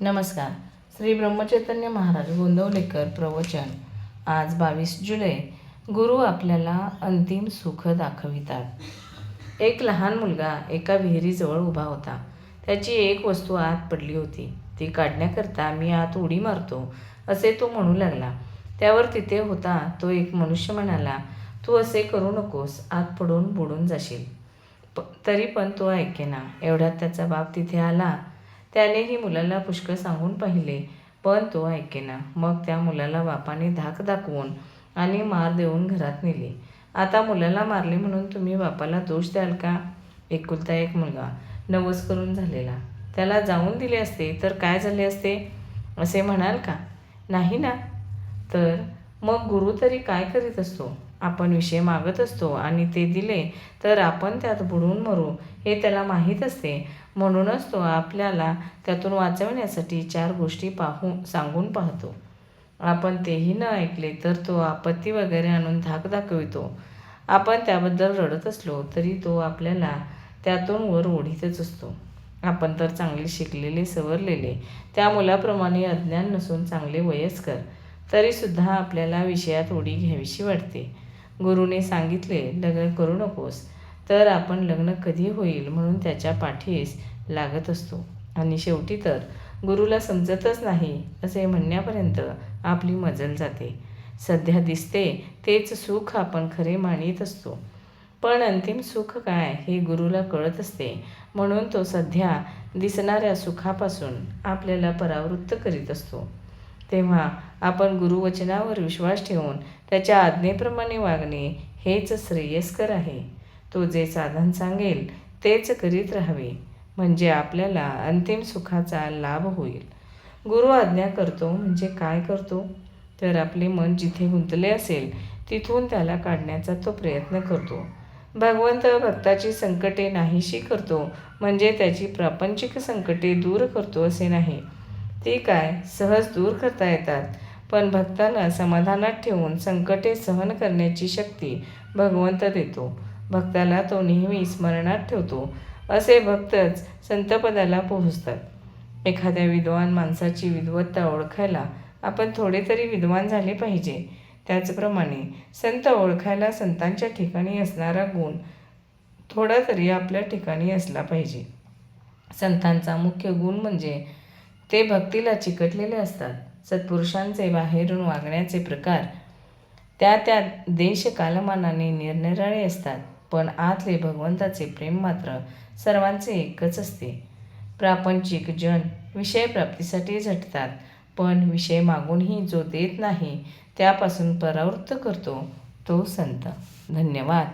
नमस्कार. श्री ब्रह्मचैतन्य महाराज गोंदवलेकर प्रवचन. आज 22 जुलै. गुरु आपल्याला अंतिम सुख दाखवितात. एक लहान मुलगा एका विहिरीजवळ उभा होता. त्याची एक वस्तू आत पडली होती. ती काढण्याकरता मी आत उडी मारतो असे तो म्हणू लागला. त्यावर तिथे होता तो एक मनुष्य म्हणाला, तू असे करू नकोस, आत पडून बुडून जाशील. तरी पण तो ऐकेना. एवढ्यात त्याचा बाप तिथे आला. त्यानेही मुलाला पुष्कळ सांगून पाहिले, पण तो ऐकेना. मग त्या मुलाला बापाने धाक दाखवून आणि मार देऊन घरात नेले. आता मुलाला मारले म्हणून तुम्ही बापाला दोष द्याल का? एकुलता एक मुलगा, नवस करून झालेला. त्याला जाऊन दिले असते तर काय झाले असते असे म्हणाल का? नाही ना. तर मग गुरु तरी काय करीत असतो? आपण विषय मागत असतो आणि ते दिले तर आपण त्यात बुडून मरू हे त्याला माहीत असते. म्हणूनच तो आपल्याला त्यातून वाचवण्यासाठी 4 गोष्टी सांगून पाहतो. आपण तेही न ऐकले तर तो आपत्ती वगैरे आणून धाक दाखवितो. आपण त्याबद्दल रडत असलो तरी तो आपल्याला त्यातून वर ओढीतच असतो. आपण तर चांगले शिकलेले, सवरलेले, त्या मुलाप्रमाणे अज्ञान नसून चांगले वयस्कर, तरीसुद्धा आपल्याला विषयात उडी घ्यावीशी वाटते. गुरुने सांगितले, लग्न करू नकोस, तर आपण लग्न कधी होईल म्हणून त्याच्या पाठीस लागत असतो. आणि शेवटी तर गुरुला समजतच नाही असे म्हणण्यापर्यंत आपली मजल जाते. सध्या दिसते तेच सुख आपण खरे मानित असतो. पण अंतिम सुख काय हे गुरुला कळत असते. म्हणून तो सध्या दिसणाऱ्या सुखापासून आपल्याला परावृत्त करीत असतो. तेव्हा आपण गुरुवचनावर विश्वास ठेवून त्याच्या आज्ञेप्रमाणे वागणे हेच श्रेयस्कर आहे. तो जे साधन सांगेल तेच करीत राहावे, म्हणजे आपल्याला अंतिम सुखाचा लाभ होईल. गुरु आज्ञा करतो म्हणजे काय करतो? तर आपले मन जिथे गुंतले असेल तिथून त्याला काढण्याचा तो प्रयत्न करतो. भगवंत भक्ताची संकटे नाहीशी करतो म्हणजे त्याची प्रापंचिक संकटे दूर करतो असे नाही. ती काय सहज दूर करता येतात, पण भक्ताला समाधानात ठेवून संकटे सहन करण्याची शक्ती भगवंत देतो. भक्ताला तो नेहमी स्मरणात ठेवतो. असे भक्तच संतपदाला पोहोचतात. एखाद्या विद्वान माणसाची विद्वत्ता ओळखायला आपण थोडे तरी विद्वान झाले पाहिजे. त्याचप्रमाणे संत ओळखायला संतांच्या ठिकाणी असणारा गुण थोडा तरी आपल्या ठिकाणी असला पाहिजे. संतांचा मुख्य गुण म्हणजे ते भक्तीला चिकटलेले असतात. सत्पुरुषांचे बाहेरून वागण्याचे प्रकार त्या त्या देश कालमानाने निरनिराळे असतात, पण आतले भगवंताचे प्रेम मात्र सर्वांचे एकच असते. प्रापंचिक जन विषयप्राप्तीसाठी झटतात, पण विषय मागूनही जो देत नाही त्यापासून परावृत्त करतो तो संत. धन्यवाद.